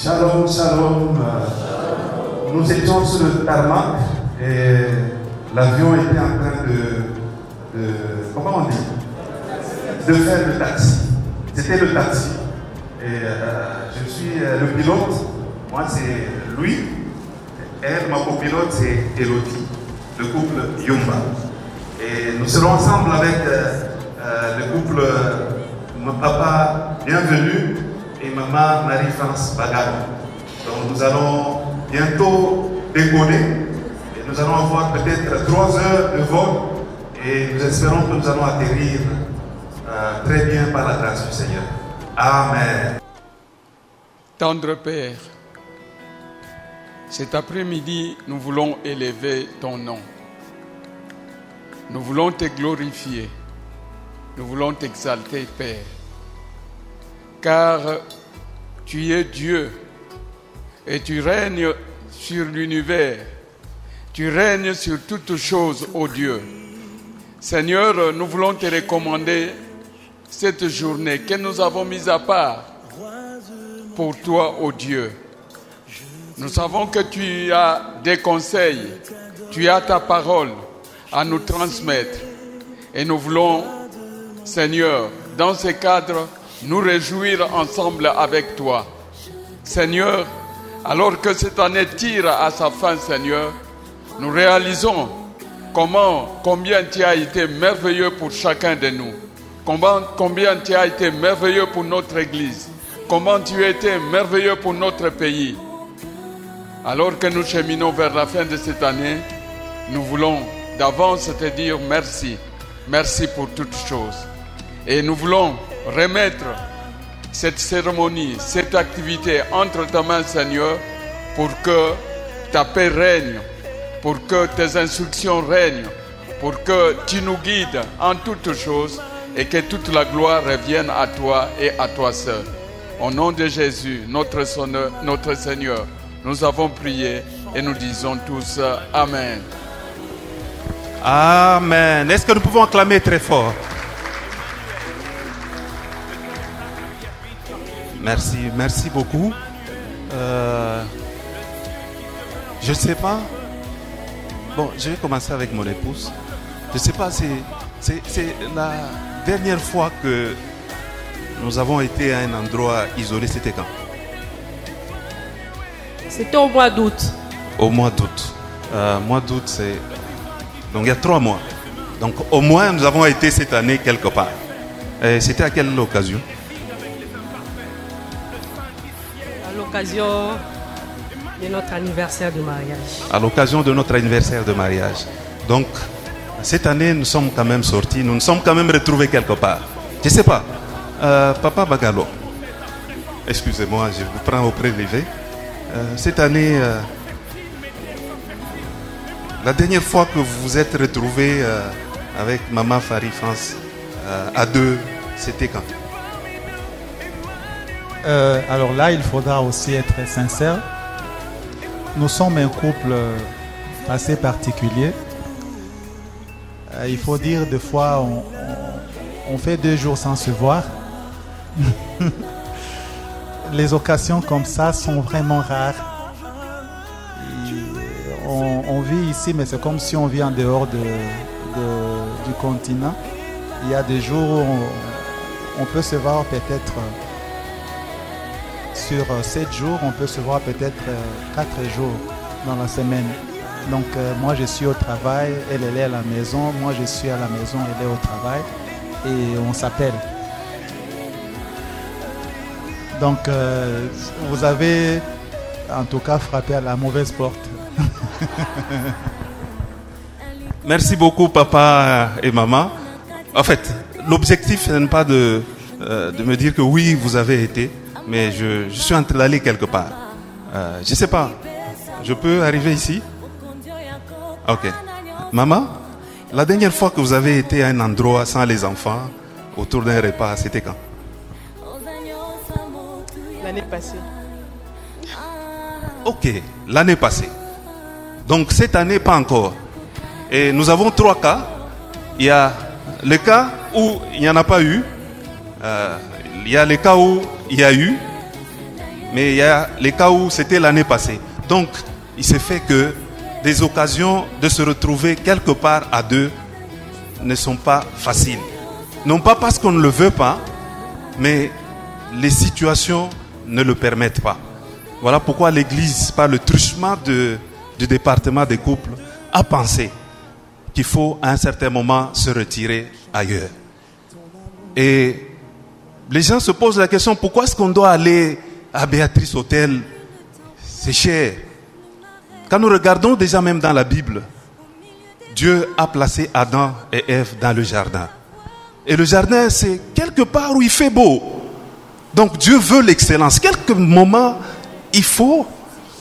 Shalom, shalom. Nous étions sur le tarmac et l'avion était en train comment on dit? De faire le taxi. C'était le taxi. Et je suis le pilote. Moi, c'est lui. Elle, ma copilote, c'est Elodie, le couple Yumba. Et nous serons ensemble avec le couple mon papa Bienvenue et maman Marie-France Bagano. Donc nous allons bientôt décoller et nous allons avoir peut-être 3 heures de vol et nous espérons que nous allons atterrir très bien par la grâce du Seigneur. Amen. Tendre Père, cet après-midi, nous voulons élever ton nom. Nous voulons te glorifier. Nous voulons t'exalter, Père. Car tu es Dieu et tu règnes sur l'univers. Tu règnes sur toutes choses, ô Dieu. Seigneur, nous voulons te recommander cette journée que nous avons mise à part pour toi, ô Dieu. Nous savons que tu as des conseils, tu as ta parole à nous transmettre. Et nous voulons, Seigneur, dans ce cadre, nous réjouir ensemble avec toi. Seigneur, alors que cette année tire à sa fin, Seigneur, nous réalisons combien tu as été merveilleux pour chacun de nous. Combien tu as été merveilleux pour notre Église. Comment tu as été merveilleux pour notre pays. Alors que nous cheminons vers la fin de cette année, nous voulons d'avance te dire merci. Merci pour toutes choses. Et nous voulons remettre cette cérémonie, cette activité entre ta main, Seigneur, pour que ta paix règne, pour que tes instructions règnent, pour que tu nous guides en toutes choses et que toute la gloire revienne à toi et à toi seul. Au nom de Jésus, notre Seigneur, nous avons prié et nous disons tous Amen. Amen. Est-ce que nous pouvons acclamer très fort? Merci, merci beaucoup. Je ne sais pas. Bon, je vais commencer avec mon épouse. Je ne sais pas, c'est la dernière fois que nous avons été à un endroit isolé, c'était quand? C'était au mois d'août. Au mois d'août. Mois d'août, c'est... Donc il y a 3 mois. Donc au moins nous avons été cette année quelque part. C'était à quelle occasion? À l'occasion de notre anniversaire de mariage. À l'occasion de notre anniversaire de mariage. Donc cette année nous sommes quand même sortis, nous nous sommes quand même retrouvés quelque part. Je ne sais pas. Papa Bagalo, excusez-moi, je vous prends au prélevé. Cette année, la dernière fois que vous vous êtes retrouvés avec maman Marie-France à deux, c'était quand? Alors là, il faudra aussi être sincère. Nous sommes un couple assez particulier. Il faut dire, des fois, on fait 2 jours sans se voir. Les occasions comme ça sont vraiment rares. On vit ici, mais c'est comme si on vit en dehors du continent. Il y a des jours où on peut se voir peut-être sur 7 jours, on peut se voir peut-être 4 jours dans la semaine. Donc moi je suis au travail, elle est à la maison, moi je suis à la maison, elle est au travail et on s'appelle. Donc vous avez en tout cas frappé à la mauvaise porte. Merci beaucoup papa et maman. En fait, l'objectif n'est pas de me dire que oui vous avez été, mais je suis en train d'aller quelque part. Je ne sais pas, je peux arriver ici? Ok. Maman, la dernière fois que vous avez été à un endroit sans les enfants, autour d'un repas, c'était quand? L'année passée. Ok, l'année passée. Donc cette année, pas encore. Et nous avons 3 cas. Il y a le cas où il n'y en a pas eu. Il y a le cas où il y a eu. Mais il y a les cas où c'était l'année passée. Donc, il s'est fait que des occasions de se retrouver quelque part à deux ne sont pas faciles. Non pas parce qu'on ne le veut pas, mais les situations ne le permettent pas. Voilà pourquoi l'Église, par le truchement du département des couples, a pensé qu'il faut à un certain moment se retirer ailleurs. Et les gens se posent la question, pourquoi est-ce qu'on doit aller à Béatrice Hôtel? C'est cher. Quand nous regardons déjà même dans la Bible, Dieu a placé Adam et Ève dans le jardin. Et le jardin, c'est quelque part où il fait beau. Donc Dieu veut l'excellence. Quelques moments, il faut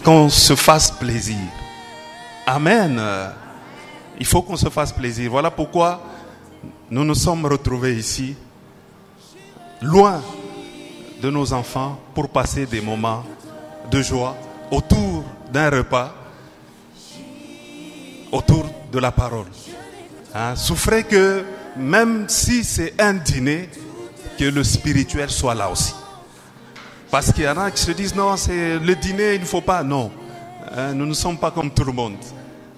qu'on se fasse plaisir. Amen. Il faut qu'on se fasse plaisir. Voilà pourquoi nous nous sommes retrouvés ici, loin de nos enfants, pour passer des moments de joie autour d'un repas, autour de la parole. Souffrez que même si c'est un dîner, que le spirituel soit là aussi. Parce qu'il y en a qui se disent non, c'est le dîner, il ne faut pas. Non, nous ne sommes pas comme tout le monde.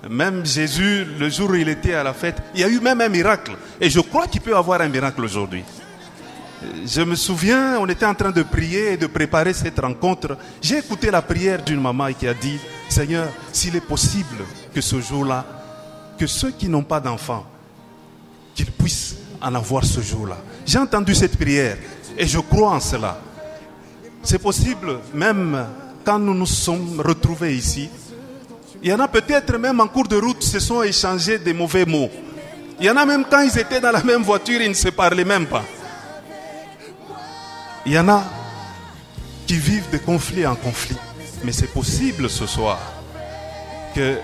Même Jésus, le jour où il était à la fête, il y a eu même un miracle. Et je crois qu'il peut y avoir un miracle aujourd'hui. Je me souviens, on était en train de prier et de préparer cette rencontre. J'ai écouté la prière d'une maman qui a dit, Seigneur, s'il est possible que ce jour-là, que ceux qui n'ont pas d'enfants, qu'ils puissent en avoir ce jour-là. J'ai entendu cette prière et je crois en cela. C'est possible, même quand nous nous sommes retrouvés ici, il y en a peut-être même en cours de route se sont échangés des mauvais mots. Il y en a même quand ils étaient dans la même voiture, ils ne se parlaient même pas. Il y en a qui vivent de conflit en conflit. Mais c'est possible ce soir que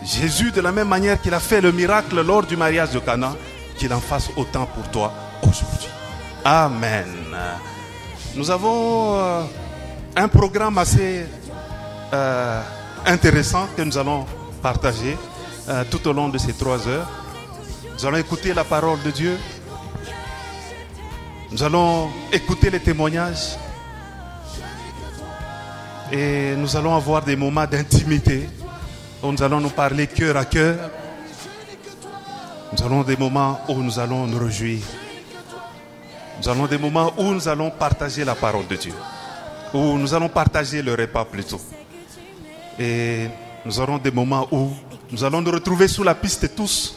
Jésus, de la même manière qu'il a fait le miracle lors du mariage de Cana, qu'il en fasse autant pour toi aujourd'hui. Amen. Nous avons un programme assez intéressant que nous allons partager tout au long de ces 3 heures. Nous allons écouter la parole de Dieu. Nous allons écouter les témoignages. Et nous allons avoir des moments d'intimité où nous allons nous parler cœur à cœur. Nous allons des moments où nous allons nous réjouir. Nous allons des moments où nous allons partager la parole de Dieu. Où nous allons partager le repas plutôt. Et nous aurons des moments où nous allons nous retrouver sous la piste tous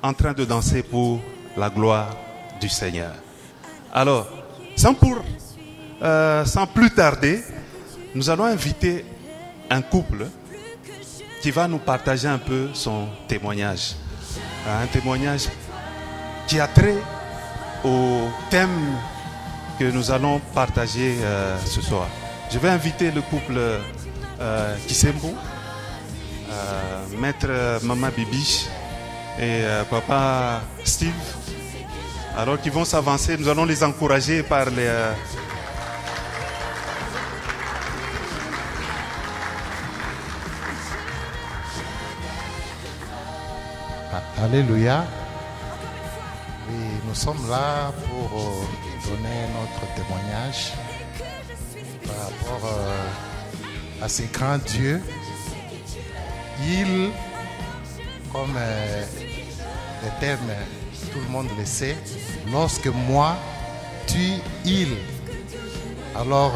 en train de danser pour la gloire du Seigneur. Alors, sans plus tarder, nous allons inviter un couple qui va nous partager un peu son témoignage. Un témoignage qui a trait au thème que nous allons partager ce soir. Je vais inviter le couple Kisembo, maître Maman Bibiche et papa Steve. Alors qu'ils vont s'avancer, nous allons les encourager par les... Alléluia. Oui, nous sommes là pour donner notre témoignage par rapport à ces grands dieux. Il, comme le terme, tout le monde le sait, lorsque moi, tu, il. Alors,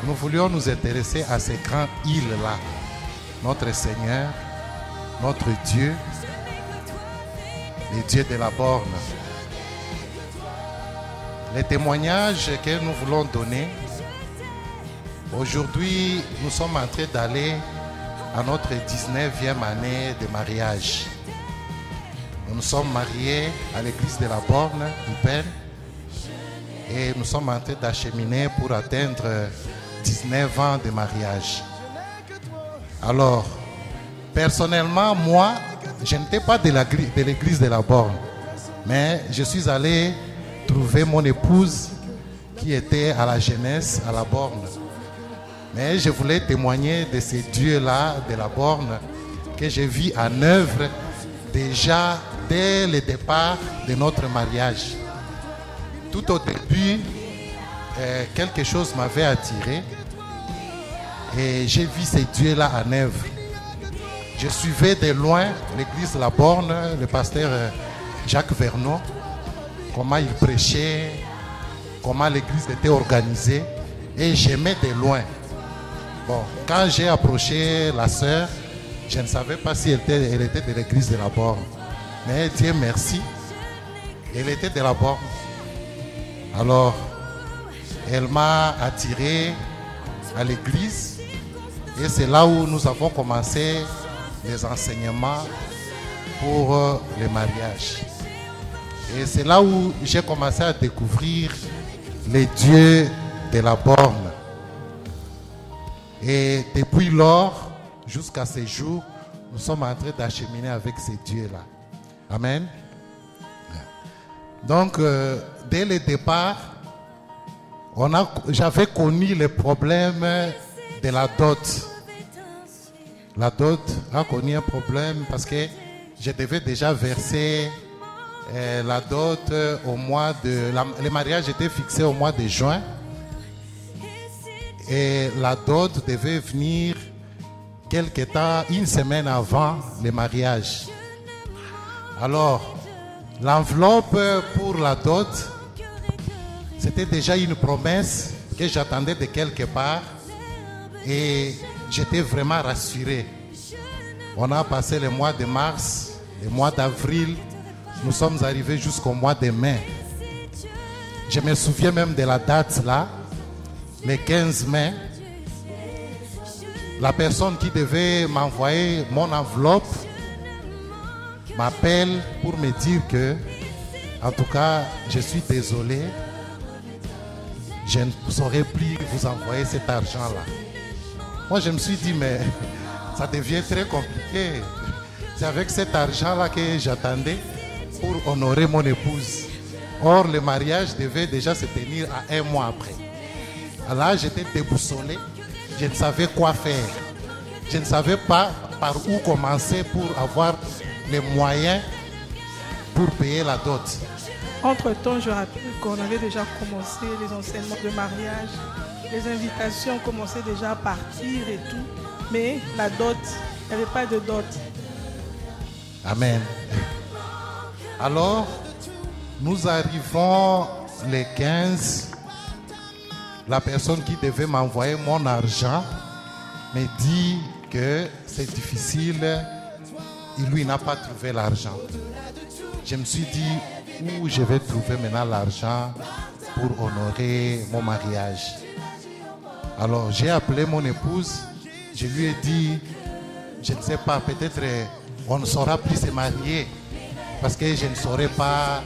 nous voulions nous intéresser à ces grands ils-là. Notre Seigneur, notre Dieu, les dieux de la borne. Les témoignages que nous voulons donner, aujourd'hui, nous sommes en train d'aller à notre 19e année de mariage. Nous nous sommes mariés à l'église de la Borne, Hypen, et nous sommes en train d'acheminer pour atteindre 19 ans de mariage. Alors, personnellement, moi, je n'étais pas de l'église de la Borne, mais je suis allé trouver mon épouse qui était à la jeunesse, à la Borne. Mais je voulais témoigner de ces dieux-là de la Borne que j'ai vu en œuvre déjà dès le départ de notre mariage. Tout au début, quelque chose m'avait attiré. Et j'ai vu ces dieux-là en œuvre. Je suivais de loin l'église de la Borne, le pasteur Jacques Vernon, comment il prêchait, comment l'église était organisée. Et j'aimais de loin. Bon, quand j'ai approché la sœur, je ne savais pas si elle était de l'église de la Borne. Mais Dieu merci, elle était de la Borne. Alors, elle m'a attiré à l'église et c'est là où nous avons commencé les enseignements pour le mariage. Et c'est là où j'ai commencé à découvrir les dieux de la Borne. Et depuis lors, jusqu'à ce jour, nous sommes en train d'acheminer avec ces dieux-là. Amen. Donc, dès le départ, j'avais connu les problèmes de la dot. La dot a connu un problème parce que je devais déjà verser la dot au mois de... le mariage était fixé au mois de juin. Et la dot devait venir quelque temps, une semaine avant le mariage. Alors, l'enveloppe pour la dot, c'était déjà une promesse que j'attendais de quelque part et j'étais vraiment rassuré. On a passé le mois de mars, le mois d'avril, nous sommes arrivés jusqu'au mois de mai. Je me souviens même de la date là, le 15 mai. La personne qui devait m'envoyer mon enveloppe m'appelle pour me dire que, en tout cas, je suis désolé, je ne saurais plus vous envoyer cet argent-là. Moi, je me suis dit, mais ça devient très compliqué. C'est avec cet argent-là que j'attendais pour honorer mon épouse. Or, le mariage devait déjà se tenir à 1 mois après. Alors là, j'étais déboussolé. Je ne savais quoi faire. Je ne savais pas par où commencer pour avoir les moyens pour payer la dot. Entre-temps, je rappelle qu'on avait déjà commencé les enseignements de mariage. Les invitations commençaient déjà à partir et tout. Mais la dot, il n'y avait pas de dot. Amen. Alors, nous arrivons les 15. La personne qui devait m'envoyer mon argent me dit que c'est difficile. Lui n'a pas trouvé l'argent. Je me suis dit où je vais trouver maintenant l'argent pour honorer mon mariage. Alors j'ai appelé mon épouse. Je lui ai dit, je ne sais pas, peut-être on ne saura plus se marier parce que je ne saurais pas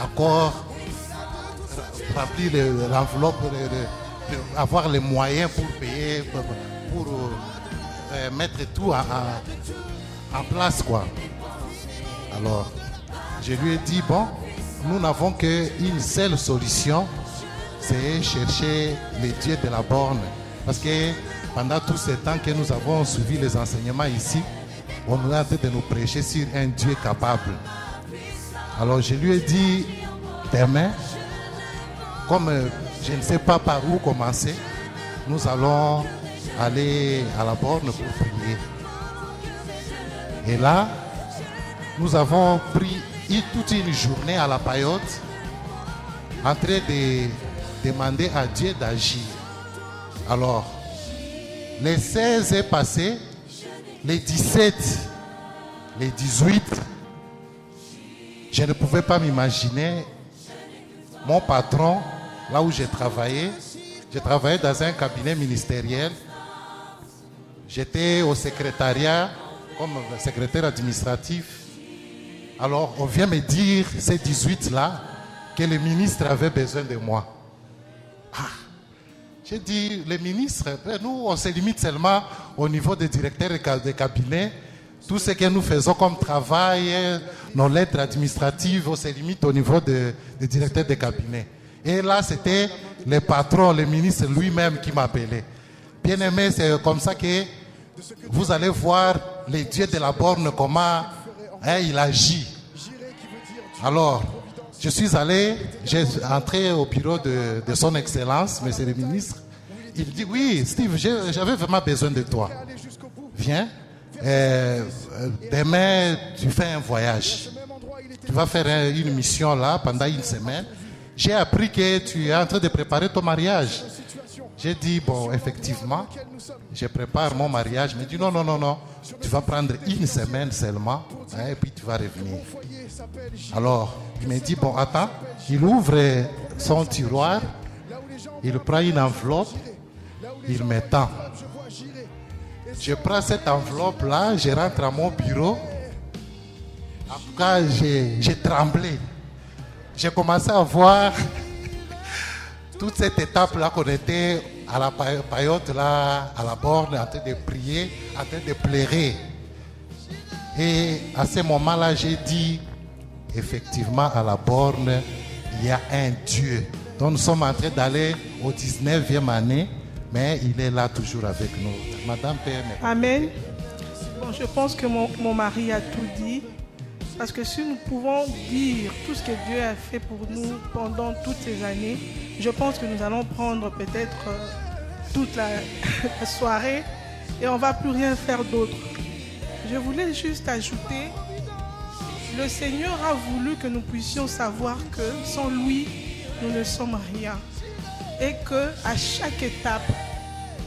encore remplir l'enveloppe, avoir les moyens pour payer, pour mettre tout en place, quoi. Alors, je lui ai dit, bon, nous n'avons qu'une seule solution, c'est chercher les dieux de la Borne. Parce que pendant tout ce temps que nous avons suivi les enseignements ici, on nous a dit de nous prêcher sur un Dieu capable. Alors, je lui ai dit, demain, comme je ne sais pas par où commencer, nous allons aller à la Borne pour prier. Et là, nous avons pris toute une journée à la paillote en train de demander à Dieu d'agir. Alors, les 16 est passé, les 17, les 18, je ne pouvais pas m'imaginer mon patron, là où j'ai travaillé dans un cabinet ministériel. J'étais au secrétariat comme secrétaire administratif. Alors, on vient me dire, ces 18-là, que le ministre avait besoin de moi. J'ai dit, le ministre, nous, on se limite seulement au niveau des directeurs de cabinet. Tout ce que nous faisons comme travail, nos lettres administratives, on se limite au niveau des directeurs de cabinet. Et là, c'était le patron, le ministre lui-même qui m'appelait. Bien aimé, c'est comme ça que vous allez voir les dieux de la Borne, comment il agit. Alors, je suis allé, j'ai entré au bureau de son Excellence, Monsieur le ministre. il dit, oui, Steve, j'avais vraiment besoin de toi. Viens, demain, tu fais un voyage. Tu vas faire une mission là pendant une semaine. J'ai appris que tu es en train de préparer ton mariage. J'ai dit, bon, effectivement, je prépare mon mariage. Mais il dit, non, tu vas prendre une semaine seulement, hein, et puis tu vas revenir. Alors, il me dit, bon, attends, il ouvre son tiroir, il prend une enveloppe, il me tend. Je prends cette enveloppe-là, je rentre à mon bureau. En tout cas, j'ai tremblé. J'ai commencé à voir toute cette étape-là qu'on était à la paillote, là, à la borne, en train de prier, en train de pleurer. Et à ce moment-là, j'ai dit, effectivement, à la borne, il y a un Dieu. Donc nous sommes en train d'aller au 19e année, mais il est là toujours avec nous. Madame Père. Amen. Bon, je pense que mon mari a tout dit. Parce que si nous pouvons dire tout ce que Dieu a fait pour nous pendant toutes ces années, je pense que nous allons prendre peut-être toute la soirée et on ne va plus rien faire d'autre. Je voulais juste ajouter, le Seigneur a voulu que nous puissions savoir que sans lui, nous ne sommes rien. Et qu'à chaque étape,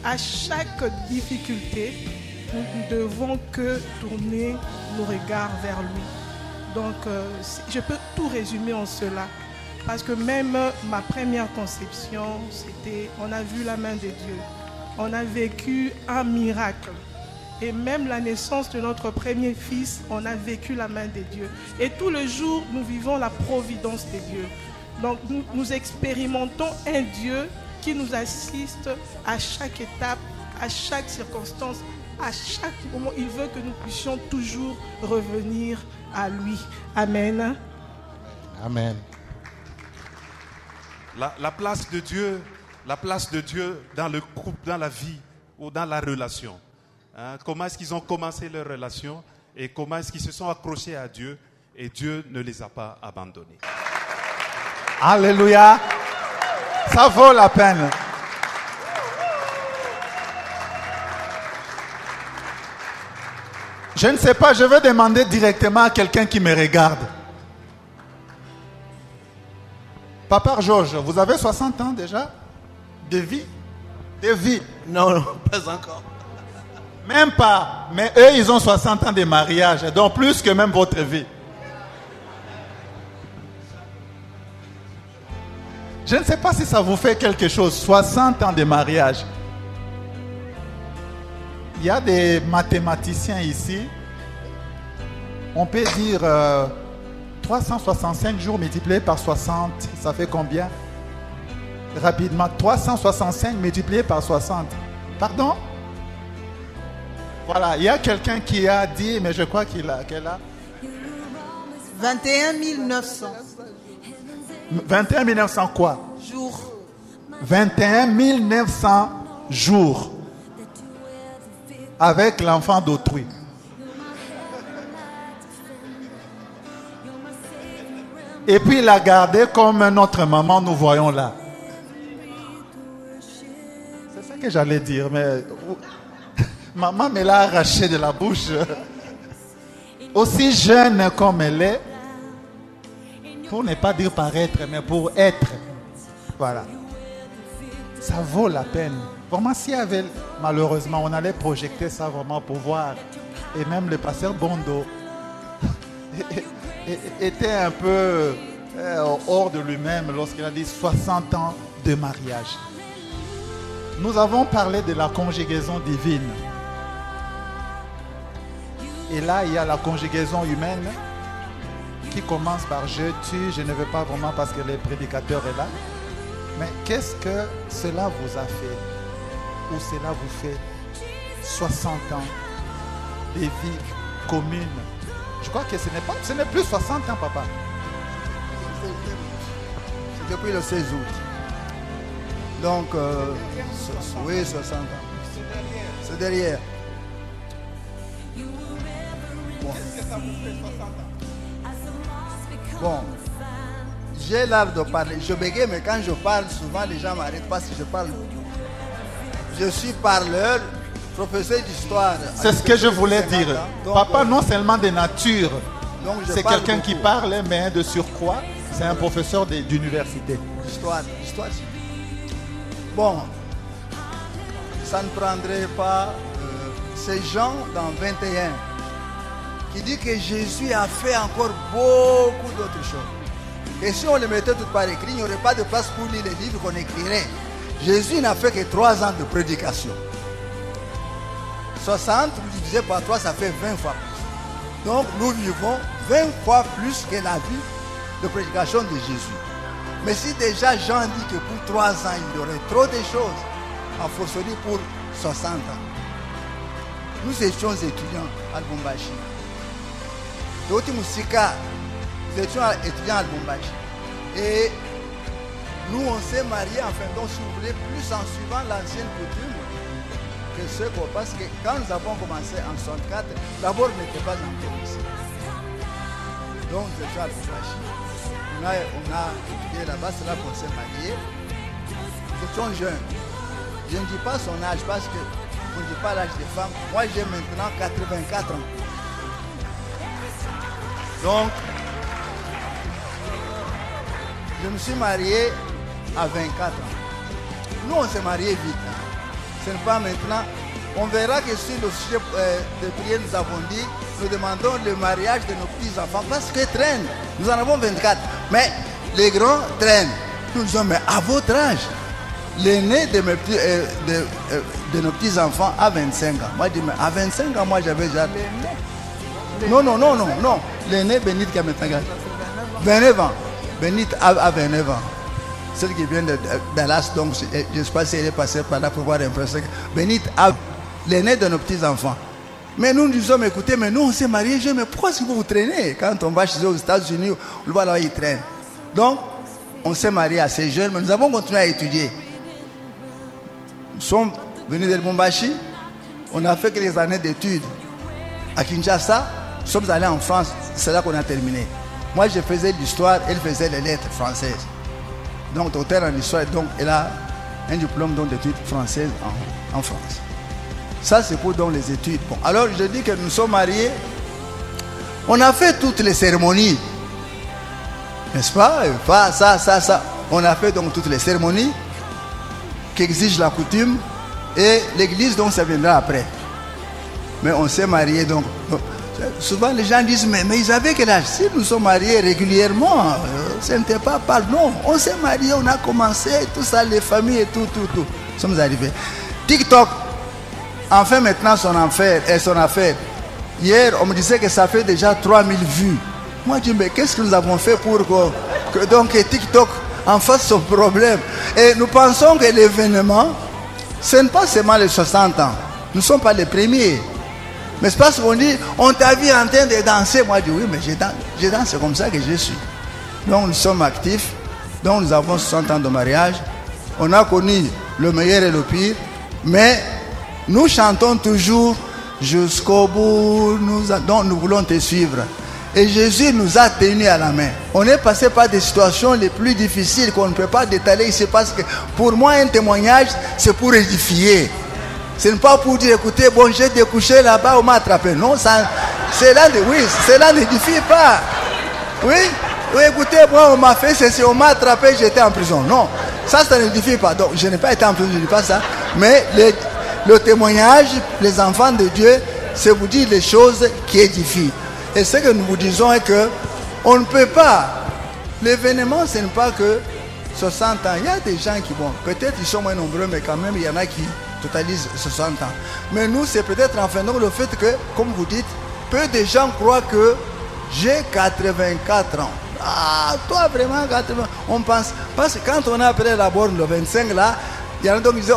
à chaque difficulté, nous ne devons que tourner nos regards vers lui. Donc, je peux tout résumer en cela. Parce que même ma première conception, c'était, on a vu la main de Dieu. On a vécu un miracle. Et même la naissance de notre premier fils, on a vécu la main de Dieu. Et tous les jours, nous vivons la providence de Dieu. Donc, nous expérimentons un Dieu qui nous assiste à chaque étape, à chaque circonstance, à chaque moment. Il veut que nous puissions toujours revenir à lui. Amen. Amen. La place de Dieu dans le couple, dans la vie ou dans la relation. Hein? Comment est-ce qu'ils ont commencé leur relation et comment est-ce qu'ils se sont accrochés à Dieu et Dieu ne les a pas abandonnés. Alléluia. Ça vaut la peine. Je ne sais pas, je vais demander directement à quelqu'un qui me regarde. Papa Georges, vous avez 60 ans déjà de vie? De vie? Non, pas encore. Même pas. Mais eux, ils ont 60 ans de mariage, donc plus que même votre vie. Je ne sais pas si ça vous fait quelque chose, 60 ans de mariage. Il y a des mathématiciens ici. On peut dire 365 jours multipliés par 60, ça fait combien? Rapidement, 365 multiplié par 60. Pardon? Voilà, il y a quelqu'un qui a dit, mais je crois qu'elle a 21 900. 21 900 quoi? Jours. 21 900 jours avec l'enfant d'autrui. Et puis il a gardé comme notre maman, nous voyons là. C'est ça que j'allais dire, mais maman me l'a arraché de la bouche. Aussi jeune comme elle est, pour ne pas dire paraître, mais pour être. Voilà. Ça vaut la peine. Vraiment, s'il y avait, malheureusement, on allait projeter ça vraiment pour voir. Et même le pasteur Bondo était un peu hors de lui-même lorsqu'il a dit 60 ans de mariage. Nous avons parlé de la conjugaison divine. Et là, il y a la conjugaison humaine qui commence par je tue, je ne veux pas vraiment parce que le prédicateur est là. Mais qu'est-ce que cela vous a fait? Ou cela vous fait 60 ans de vie commune? Je crois que ce n'est plus 60 ans, papa. C'est depuis le 16 août. Donc, oui, 60 ans. C'est derrière. Bon, j'ai l'art de parler. Je bégaye, mais quand je parle, souvent les gens m'arrêtent parce que je parle. je suis parleur, professeur d'histoire. C'est ce que je voulais dire. Donc, Papa, non seulement de nature, donc je c'est parle quelqu'un qui beaucoup. parle, mais de surcroît, c'est un professeur d'université. L'histoire. Bon, ça ne prendrait pas ces gens dans 21 qui dit que Jésus a fait encore beaucoup d'autres choses. Et si on les mettait tout par écrit, il n'y aurait pas de place pour lire les livres qu'on écrirait. Jésus n'a fait que 3 ans de prédication. 60, vous divisez par 3, ça fait 20 fois plus. Donc nous vivons 20 fois plus que la vie de prédication de Jésus. Mais si déjà Jean dit que pour 3 ans, il y aurait trop de choses, en forcerie pour 60 ans. Nous étions étudiants à Lubumbashi. D'autres Moussika, nous étions étudiants à Lubumbashi. Et nous, on s'est mariés, enfin, donc, si vous voulez, plus en suivant l'ancienne coutume que ce qu'on... Parce que quand nous avons commencé en 64, d'abord, on n'était pas encore ici. Donc, nous étions à Lubumbashi. On a étudié là-bas, c'est là qu'on s'est mariés. Nous étions jeunes. Je ne dis pas son âge parce que on ne dit pas l'âge des femmes. Moi, j'ai maintenant 84 ans. Donc, je me suis marié à 24 ans. Nous, on s'est mariés vite. Ce n'est pas maintenant. On verra que sur le sujet de prière, nous avons dit, nous demandons le mariage de nos petits-enfants parce qu'ils traînent. Nous en avons 24. Mais les grands traînent. Nous disons, mais à votre âge, l'aîné de nos petits-enfants a 25 ans. Moi, je dis, mais à 25 ans, moi, j'avais déjà... Non. L'aîné, Bénit, qui a maintenant 29 ans. Bénit a 29 ans. Celle qui vient de Dallas, donc je ne sais pas si elle est passée par là pour voir un peu. Bénit a l'aîné de nos petits-enfants. Mais nous disons, écoutez, mais nous, on s'est mariés, mais pourquoi est-ce que vous traînez? Quand on va chez eux aux États-Unis, on le voit là, ils traînent. Donc, on s'est mariés assez jeunes, mais nous avons continué à étudier. Nous sommes venus de Lubumbashi, on a fait quelques années d'études à Kinshasa, nous sommes allés en France, c'est là qu'on a terminé. Moi, je faisais l'histoire, elle faisait les lettres françaises. Donc, docteur en histoire, donc elle a un diplôme d'études françaises en France. Ça, c'est pour donc les études. Bon, alors, je dis que nous sommes mariés. On a fait toutes les cérémonies. N'est-ce pas? Ça. On a fait donc toutes les cérémonies qu'exige la coutume. Et l'église, donc, ça viendra après. Mais on s'est mariés, donc... Souvent, les gens disent, mais ils avaient quel âge? Si nous sommes mariés régulièrement, ce n'était pas par... Non, on s'est mariés, on a commencé, tout ça, les familles et tout. Nous sommes arrivés. TikTok, enfin maintenant son affaire. Hier, on me disait que ça fait déjà 3000 vues. Moi, je dis, mais qu'est-ce que nous avons fait pour que donc TikTok en fasse son problème? Et nous pensons que l'événement, ce n'est pas seulement les 60 ans. Nous ne sommes pas les premiers. Mais c'est parce qu'on dit, on t'a vu en train de danser. Moi, je dis, oui, mais je danse, c'est comme ça que je suis. Donc, nous sommes actifs. Donc, nous avons 60 ans de mariage. On a connu le meilleur et le pire. Mais nous chantons toujours jusqu'au bout. Donc, nous voulons te suivre. Et Jésus nous a tenus à la main. On est passé par des situations les plus difficiles qu'on ne peut pas détailler ici. Parce que pour moi, un témoignage, c'est pour édifier. Ce n'est pas pour dire, écoutez, bon, j'ai découché là-bas, on m'a attrapé. Non, cela n'édifie pas. Oui, écoutez, moi, on m'a fait ceci, on m'a attrapé, j'étais en prison. Non, ça n'édifie pas. Donc, je n'ai pas été en prison, je ne dis pas ça. Mais le témoignage, les enfants de Dieu, c'est vous dire les choses qui édifient. Et ce que nous vous disons est que on ne peut pas. L'événement, ce n'est pas que 60 ans. Il y a des gens qui, bon, peut-être ils sont moins nombreux, mais quand même, il y en a qui totalise 60 ans. Mais nous, c'est peut-être enfin donc le fait que, comme vous dites, peu de gens croient que j'ai 84 ans. Ah, toi vraiment 80. On pense, parce que quand on a appelé la borne le 25 là, il y en a donc qui disaient,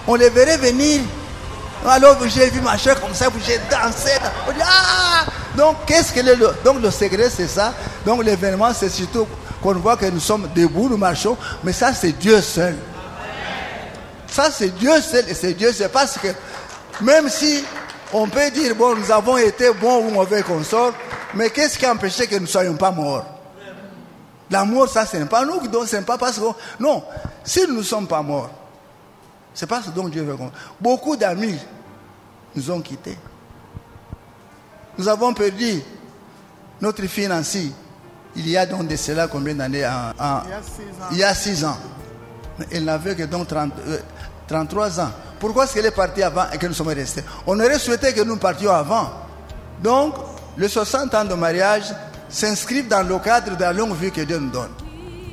on les verrait venir. Alors j'ai vu ma chère comme ça, j'ai dansé. On dit, ah! Donc qu'est-ce que donc le secret c'est ça. Donc l'événement c'est surtout qu'on voit que nous sommes debout, nous marchons, mais ça c'est Dieu seul. Ça, c'est Dieu seul et c'est Dieu seul. Parce que même si on peut dire, bon, nous avons été bons ou mauvais consorts, mais qu'est-ce qui a empêché que nous ne soyons pas morts? L'amour, ça, ce n'est pas nous, donc ce n'est pas parce que... Non, si nous ne sommes pas morts, C'est pas ce dont Dieu veut qu'on... Beaucoup d'amis nous ont quittés. Nous avons perdu notre fille Nancy. Il y a donc de cela combien d'années Il y a 6 ans. Mais elle n'avait que donc 33 ans. Pourquoi est-ce qu'elle est partie avant et que nous sommes restés? On aurait souhaité que nous partions avant. Donc, les 60 ans de mariage s'inscrivent dans le cadre de la longue vie que Dieu nous donne.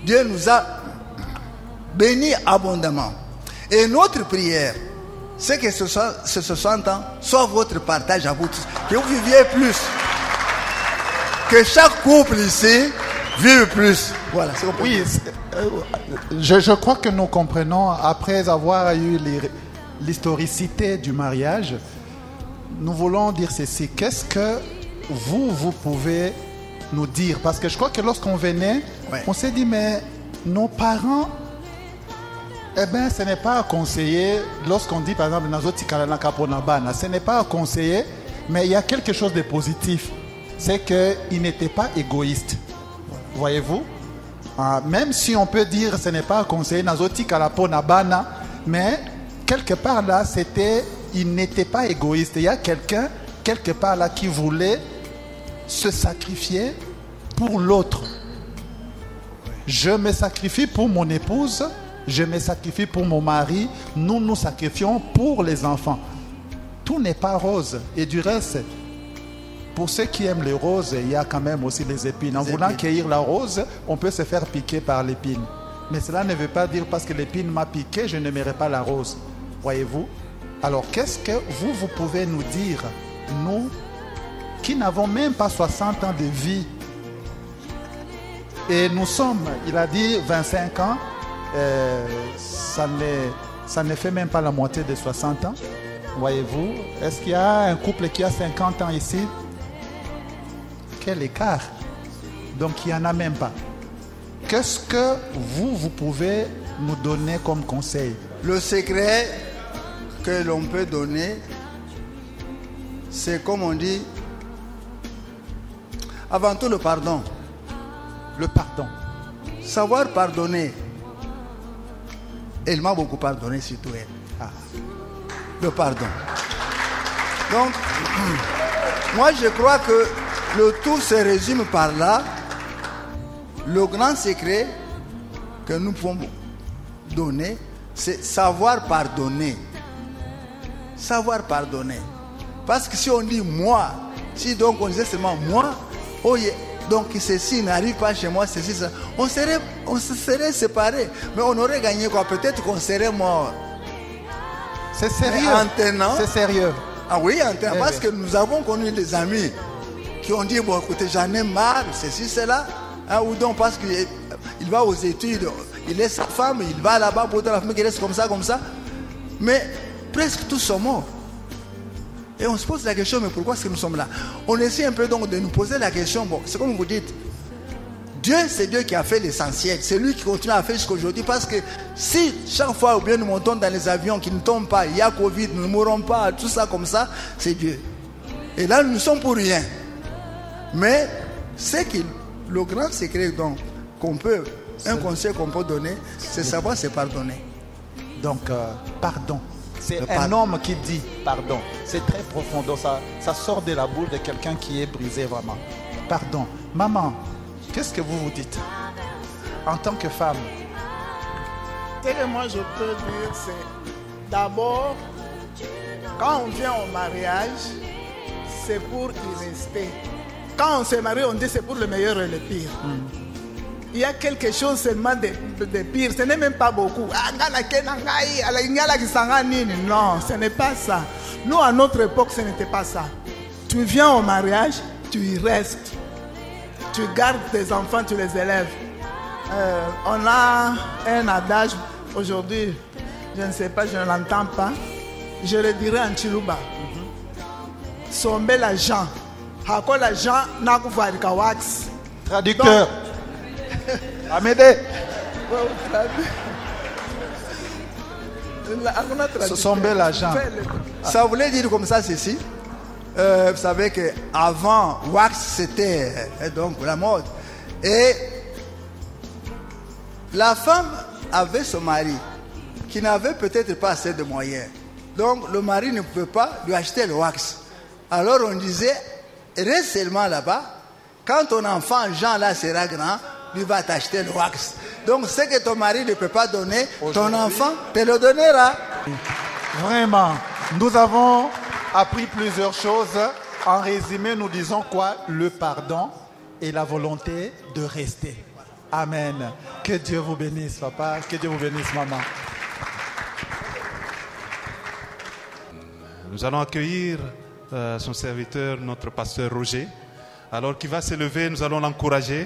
Dieu nous a bénis abondamment. Et notre prière, c'est que ce 60 ans soit votre partage à vous tous. Que vous viviez plus. Que chaque couple ici vive plus. Voilà, c'est oui, je crois que nous comprenons, après avoir eu l'historicité du mariage, nous voulons dire ceci. Qu'est-ce que vous pouvez nous dire? Parce que je crois que lorsqu'on venait, on s'est dit, mais nos parents, eh bien, ce n'est pas à conseiller. Lorsqu'on dit, par exemple, ce n'est pas à conseiller, mais il y a quelque chose de positif. C'est qu'ils n'étaient pas égoïstes. Voyez-vous? Même si on peut dire ce n'est pas à conseiller, mais quelque part là, ils n'étaient pas égoïstes. Il y a quelqu'un, quelque part là, qui voulait se sacrifier pour l'autre. Je me sacrifie pour mon épouse, je me sacrifie pour mon mari, nous nous sacrifions pour les enfants. Tout n'est pas rose. Et du reste, pour ceux qui aiment les roses, il y a quand même aussi les épines. En voulant cueillir la rose, on peut se faire piquer par l'épine. Mais cela ne veut pas dire parce que l'épine m'a piqué, je n'aimerais pas la rose. Voyez-vous? Alors, qu'est-ce que vous pouvez nous dire, nous, qui n'avons même pas 60 ans de vie, et nous sommes, il a dit 25 ans, ça ne fait même pas la moitié de 60 ans. Voyez-vous? Est-ce qu'il y a un couple qui a 50 ans ici? Quel écart! Donc il n'y en a même pas. Qu'est-ce que vous pouvez nous donner comme conseil? Le secret que l'on peut donner, c'est comme on dit, avant tout le pardon. Le pardon. Savoir pardonner. Elle m'a beaucoup pardonné, surtout elle. Le pardon. Donc, moi je crois que le tout se résume par là. Le grand secret que nous pouvons donner, c'est savoir pardonner. Savoir pardonner. Parce que si on dit moi, si donc on disait seulement moi, oh yeah, donc ceci n'arrive pas chez moi, ceci, ça, on se serait séparés. Mais on aurait gagné quoi? Peut-être qu'on serait mort. C'est sérieux. C'est sérieux. Ah oui, parce que nous avons connu des amis qui ont dit, bon écoutez, j'en ai marre, ceci, cela. Ou donc parce qu'il va aux études, il laisse sa femme, il va là-bas pour la famille qui reste comme ça. Mais presque tous sont morts. Et on se pose la question, mais pourquoi est-ce que nous sommes là? On essaie un peu donc de nous poser la question, bon, c'est comme vous dites, Dieu, c'est Dieu qui a fait l'essentiel. C'est lui qui continue à faire jusqu'à aujourd'hui. Parce que si chaque fois ou bien nous montons dans les avions qui ne tombent pas, il y a Covid, nous ne mourrons pas, tout ça comme ça, c'est Dieu. Et là, nous ne sommes pour rien. Mais c'est que le grand secret donc, un conseil qu'on peut donner, c'est savoir se pardonner. Donc, pardon. C'est un homme qui dit pardon. C'est très profond. Donc, ça sort de la boule de quelqu'un qui est brisé vraiment. Pardon. Maman, qu'est-ce que vous dites en tant que femme? Ce que moi je peux dire, c'est d'abord, quand on vient au mariage, c'est pour y rester. Quand on se marie, on dit c'est pour le meilleur et le pire. Il y a quelque chose seulement de pire. Ce n'est même pas beaucoup. Non, ce n'est pas ça. Nous, à notre époque, ce n'était pas ça. Tu viens au mariage, tu y restes. Tu gardes tes enfants, tu les élèves. On a un adage aujourd'hui, je ne sais pas, je ne l'entends pas. Je le dirai en Chiluba. Sombe la Jean. Hako la Jean n'a qu'à wax. Traducteur. Amédée. Sombe la Jean. Ça voulait dire comme ça, ceci. Vous savez qu'avant, wax c'était donc la mode. Et la femme avait son mari qui n'avait peut-être pas assez de moyens. Donc le mari ne pouvait pas lui acheter le wax. Alors on disait, reste seulement là-bas. Quand ton enfant Jean là sera grand, lui va t'acheter le wax. Donc ce que ton mari ne peut pas donner, ton enfant te le donnera. Vraiment, nous avons appris plusieurs choses. En résumé, nous disons quoi? Le pardon et la volonté de rester. Amen. Que Dieu vous bénisse, papa. Que Dieu vous bénisse, maman. Nous allons accueillir son serviteur, notre pasteur Roger. Alors qu'il va se lever, nous allons l'encourager.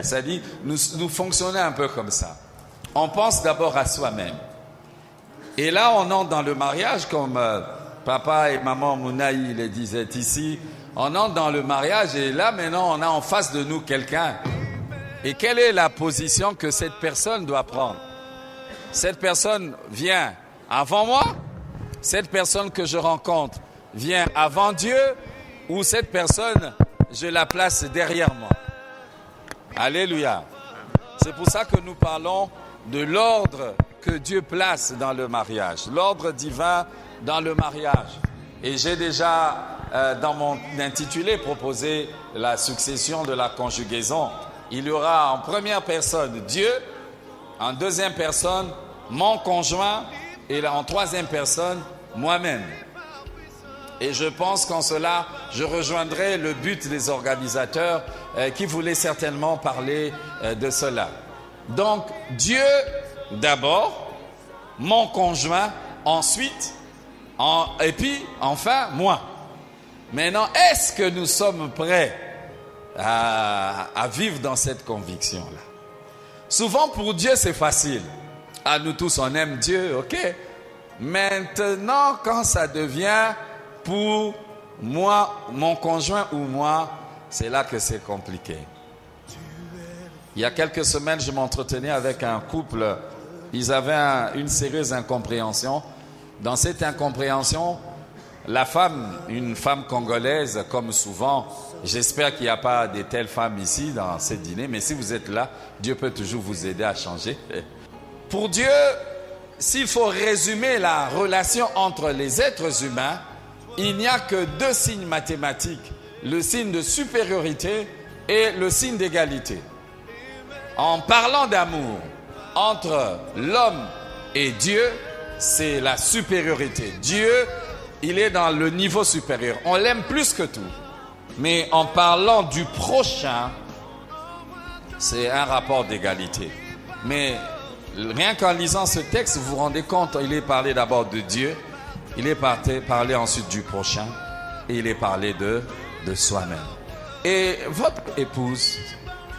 Ça dit, nous fonctionnons un peu comme ça. On pense d'abord à soi-même. Et là, on entre dans le mariage, comme papa et maman Mounaï le disaient ici. On entre dans le mariage et là, maintenant, on a en face de nous quelqu'un. Et quelle est la position que cette personne doit prendre? Cette personne vient avant moi? Cette personne que je rencontre vient avant Dieu? Ou cette personne, je la place derrière moi? Alléluia. C'est pour ça que nous parlons de l'ordre que Dieu place dans le mariage. L'ordre divin dans le mariage. Et j'ai déjà, dans mon intitulé, proposé la succession de la conjugaison. Il y aura en première personne Dieu, en deuxième personne mon conjoint et en troisième personne moi-même. Et je pense qu'en cela, je rejoindrai le but des organisateurs qui voulaient certainement parler de cela. Donc, Dieu d'abord, mon conjoint ensuite, et puis enfin moi. Maintenant, est-ce que nous sommes prêts à vivre dans cette conviction-là? Souvent pour Dieu c'est facile. Ah, nous tous on aime Dieu, ok. Maintenant, quand ça devient pour moi, mon conjoint ou moi, c'est là que c'est compliqué. Il y a quelques semaines, je m'entretenais avec un couple. Ils avaient une sérieuse incompréhension. Dans cette incompréhension, la femme, une femme congolaise, comme souvent, j'espère qu'il n'y a pas de telles femmes ici dans ce dîner, mais si vous êtes là, Dieu peut toujours vous aider à changer. Pour Dieu, s'il faut résumer la relation entre les êtres humains, il n'y a que deux signes mathématiques, le signe de supériorité et le signe d'égalité. En parlant d'amour entre l'homme et Dieu, c'est la supériorité. Dieu, il est dans le niveau supérieur. On l'aime plus que tout. Mais en parlant du prochain, c'est un rapport d'égalité. Mais rien qu'en lisant ce texte, vous vous rendez compte, il est parlé d'abord de Dieu. Il est parlé ensuite du prochain et il est parlé de soi-même. Et votre épouse,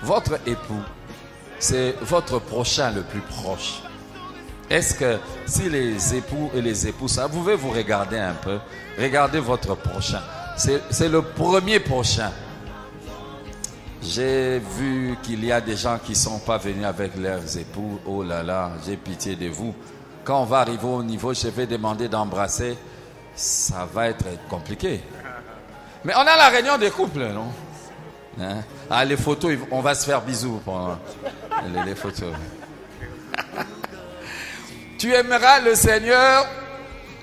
votre époux, c'est votre prochain le plus proche. Est-ce que si les époux et les épouses, vous pouvez vous regarder un peu, regardez votre prochain. C'est le premier prochain. J'ai vu qu'il y a des gens qui ne sont pas venus avec leurs époux. Oh là là, j'ai pitié de vous. Quand on va arriver au niveau, je vais demander d'embrasser. Ça va être compliqué. Mais on a la réunion des couples, non? Hein? Ah, les photos, on va se faire bisous pour les photos. Tu aimeras le Seigneur,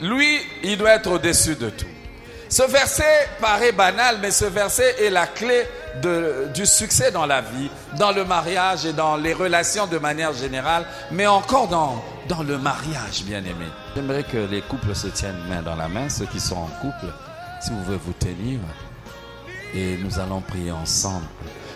lui, il doit être au-dessus de tout. Ce verset paraît banal, mais ce verset est la clé du succès dans la vie, dans le mariage et dans les relations de manière générale, mais encore dans le mariage, bien-aimé. J'aimerais que les couples se tiennent main dans la main, ceux qui sont en couple, si vous pouvez vous tenir, et nous allons prier ensemble.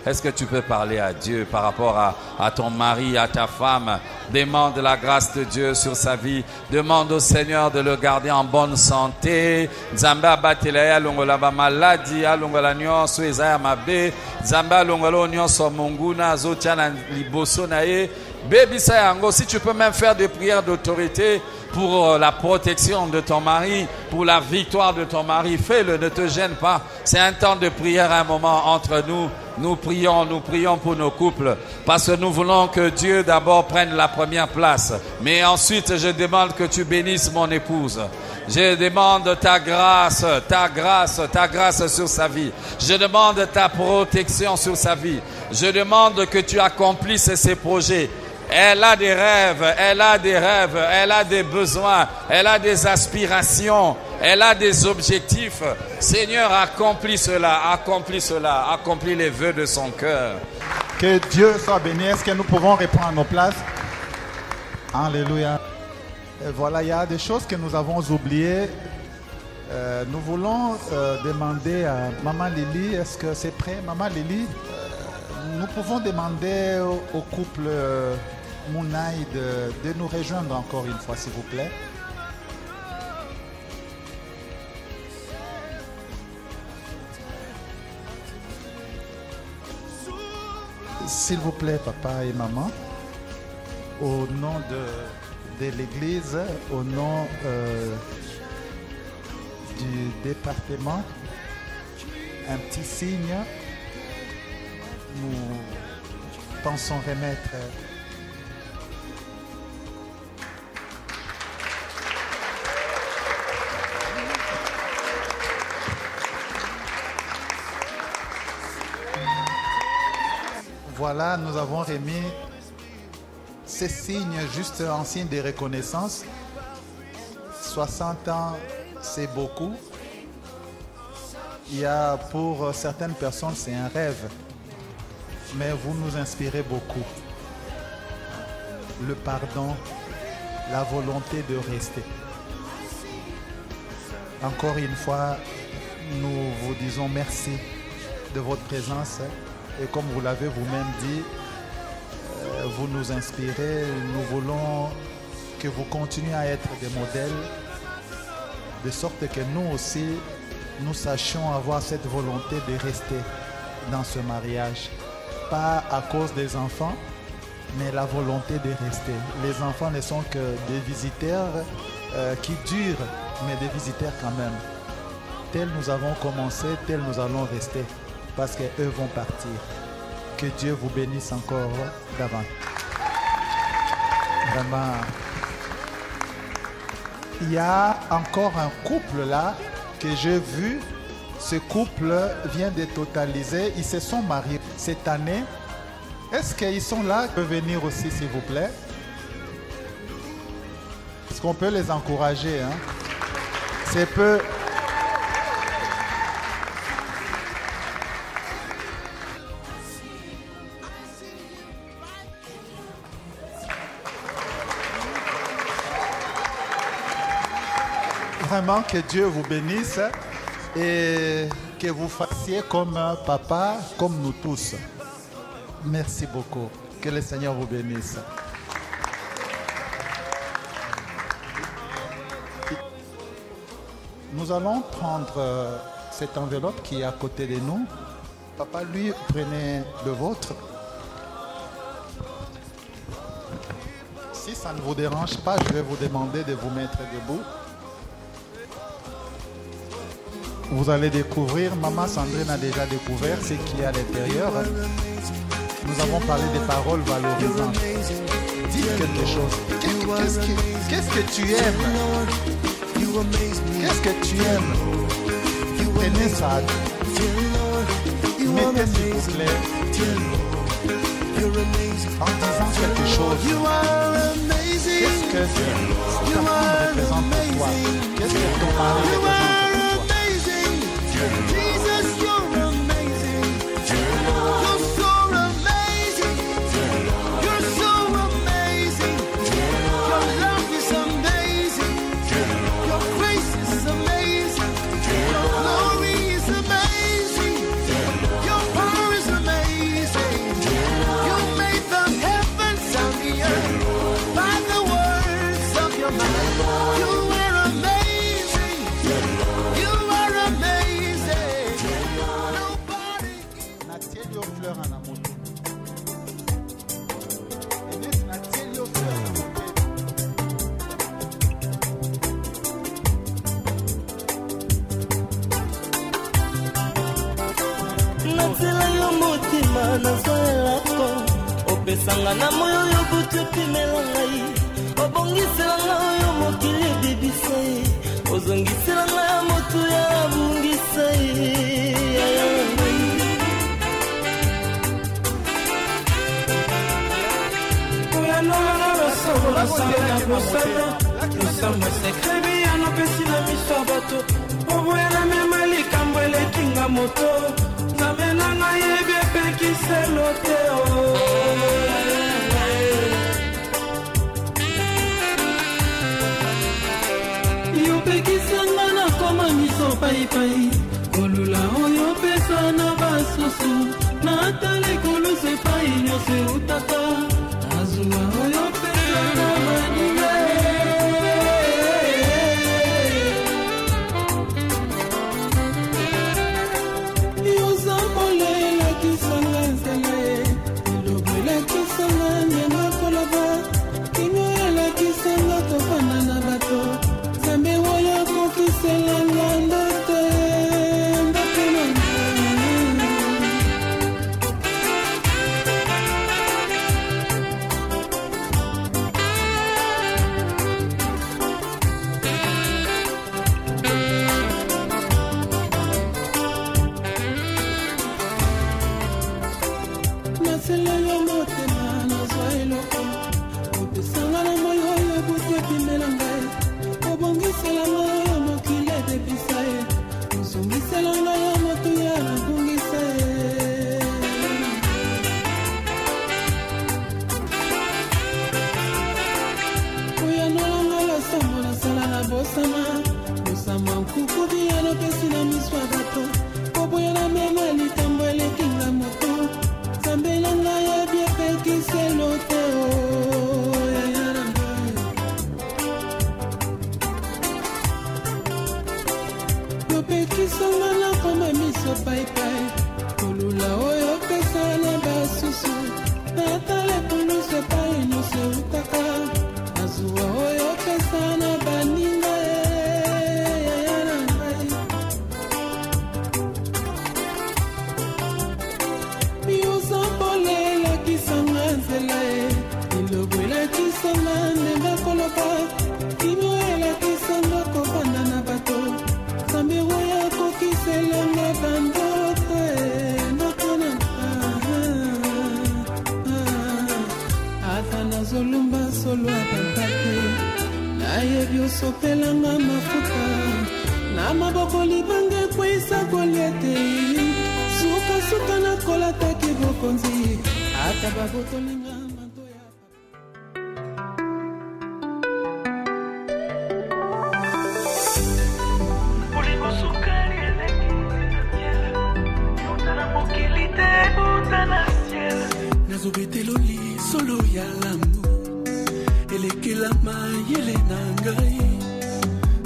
Est-ce que tu peux parler à Dieu par rapport à ton mari, à ta femme? Demande la grâce de Dieu sur sa vie. Demande au Seigneur de le garder en bonne santé. Zamba batelaya longola ba maladi alongola nyonso ezaya mabe. Zamba longola nyonso monguna zotia na liboso na ye. Bébisa yango, si tu peux même faire des prières d'autorité, pour la protection de ton mari, pour la victoire de ton mari. Fais-le, ne te gêne pas. C'est un temps de prière, un moment entre nous. Nous prions pour nos couples parce que nous voulons que Dieu d'abord prenne la première place. Mais ensuite, je demande que tu bénisses mon épouse. Je demande ta grâce sur sa vie. Je demande ta protection sur sa vie. Je demande que tu accomplisses ses projets. Elle a des rêves, elle a des besoins, elle a des aspirations, elle a des objectifs. Seigneur, accomplis cela, accomplis les vœux de son cœur. Que Dieu soit béni. Est-ce que nous pouvons reprendre nos places? Alléluia. Et voilà, il y a des choses que nous avons oubliées. Nous voulons demander à Maman Lily, est-ce que c'est prêt, Maman Lily? Nous pouvons demander au couple Mounaï de nous rejoindre encore une fois, s'il vous plaît. S'il vous plaît, papa et maman, au nom de l'Église, au nom du département, un petit signe, nous pensons remettre voilà, nous avons remis ces signes juste en signe de reconnaissance. 60 ans, c'est beaucoup. Il y a pour certaines personnes, c'est un rêve. Mais vous nous inspirez beaucoup. Le pardon, la volonté de rester. Encore une fois, nous vous disons merci de votre présence. Et comme vous l'avez vous-même dit, vous nous inspirez. Nous voulons que vous continuiez à être des modèles, de sorte que nous aussi, nous sachions avoir cette volonté de rester dans ce mariage. Pas à cause des enfants, mais la volonté de rester. Les enfants ne sont que des visiteurs qui durent, mais des visiteurs quand même. Tel nous avons commencé, tel nous allons rester, parce qu'eux vont partir. Que Dieu vous bénisse encore d'avant. Vraiment. Il y a encore un couple là que j'ai vu. Ce couple vient de totaliser. Ils se sont mariés cette année. Est-ce qu'ils sont là? Ils peuvent venir aussi, s'il vous plaît. Est-ce qu'on peut les encourager, hein? C'est peu. Vraiment que Dieu vous bénisse et que vous fassiez comme papa, comme nous tous. Merci beaucoup. Que le Seigneur vous bénisse. Nous allons prendre cette enveloppe qui est à côté de nous. Papa, lui, prenez le vôtre. Si ça ne vous dérange pas, je vais vous demander de vous mettre debout. Vous allez découvrir, Maman Sandrine a déjà découvert ce qui est à l'intérieur. Nous avons parlé des paroles valorisantes. Dites quelque chose. Qu'est-ce que tu aimes? Qu'est-ce que tu aimes? Prenez ça. Mettez s'il vous plaît en disant quelque chose. Qu'est-ce que ta femme représente pour toi? Qu'est-ce que ton mari représente pour toi? Jesus, you're amazing. You're so amazing. You're so amazing. Your love is amazing. Your grace is amazing. Your glory is amazing. Your power is amazing. You made the heavens and the earth by the words of your motema nazoelako opesanga na moyo yo butu epimela ngai obongisela ngai oyo mokili ebebisa ye ozongisela ngai ya motu ya abungisa ye yaya ngai oyanolanga basobola sala bosana osamba sekrebi yanopesi na miso ya bato oboyana mema likambo elekinga moto nzambe na ngai yebi epekiselo te yopekisanga na koma miso paipai kolula oyo pesa na basusu na ata lekolusu epai nyonso eutaka azuwa oyo pesa na baninga yozambolelakisanga nzela ye elobo elakisanga nyema koloba kino elakisanga kofanda na bato zambe oyo kokiselanga ndoto ndoto na nasela yo motema nazwa eloko opesanga na moyo oyo butu epimela ngai obongisela ngai oyo mokili ebebisa ye ozongisela ngai yo motu ya nabungisa ye oyanolanga losambo nasala na bosama bosama nkukubi yanopesi na miso ya bato oboyana mema likambo elekinga moto zambela ngai yebi epekiselo te yayana ngai yopekisanga na koma miso paipai kolula oyo pesa na basusu na ata lekolusu epai nyonso eutaka azuwa oyo pesa na baninga yayana ngai yozambolelakisanga nzela ye elobo elakisanga ndenge koloba kino elakisanga kofanda na bato zambe oyo akokiselanga bandoto ndoto na ata nazolumba solo ya papa te nayebi osopelanga mafuta na maboko libanga ekweyisa kolia te sukasuka nakolataki bokonzi ata babotolinga manto ya Olingo sukali eleki utana mokili te utana ciel nazobeteloli solo ya lamu elekela mayele na ngai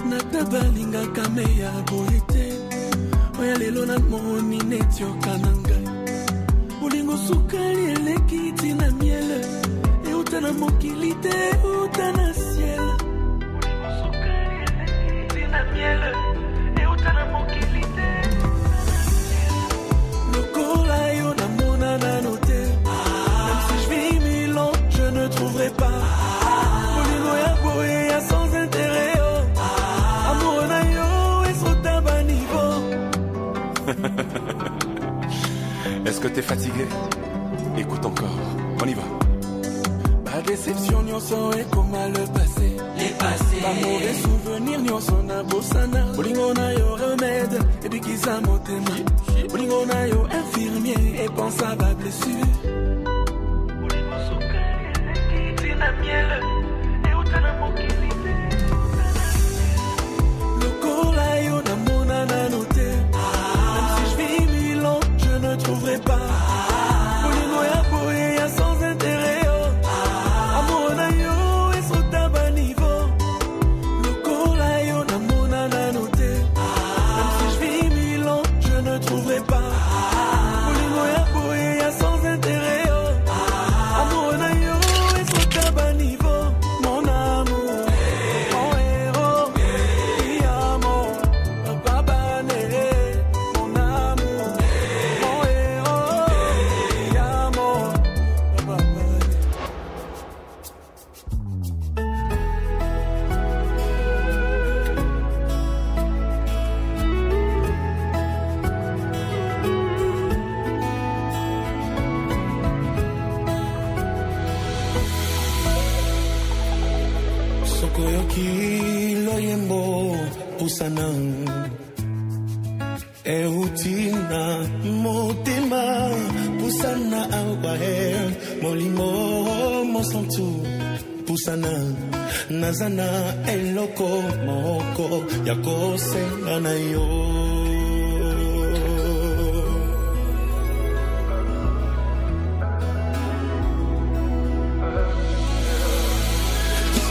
natabalingaka me ya boye te oya lelo namoni neti oka na ngai olingo sukali eleki tina miele euta na mokili te euta na ciel Olingo sukali eleki tina miele euta na mokili te lokola yo namona nano te même si je vis 1000 ans je ne trouverai pas olingo ya boye ya sans intérêt amour na yo esota ba niveau. Est-ce que t'es fatigué? Écoute encore, on y va. Pas déception, nyonso et comme le passé. Les passés. Pas mauvais souvenir, nyonso na bosana. Bolingo na yo remède, et puis qui sa motema. Bolingo na yo infirmier, et pense à ma blessure. Olingo sukali eleki tina miele utana mokili te Lokola yo namona nano te. Même si je vis 1000 ans, je ne trouverai pas. Bolingo ya boye ya sans intérêt. Amour na yo esota ba niveau. Lokola yo namona nano te. Même si je vis 1000 ans, je ne trouverai pas. Bolingo ya boye ya sans intérêt. Amour na yo esota ba niveau. Sokoyoki loyembo pusana Eutina motema pusana awae molimo mosantu pusana nazana eloko moko yakose anayo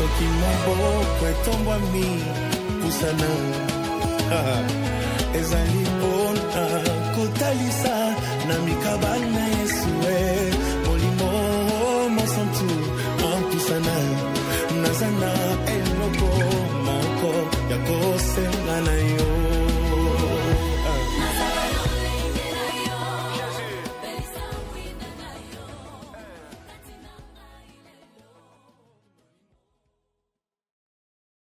Soki maboko etomba mi pusana ezali ona kotalisa na mikabana Yesue molimo mosantu ampusana nazana eloko moko yakosenga na yo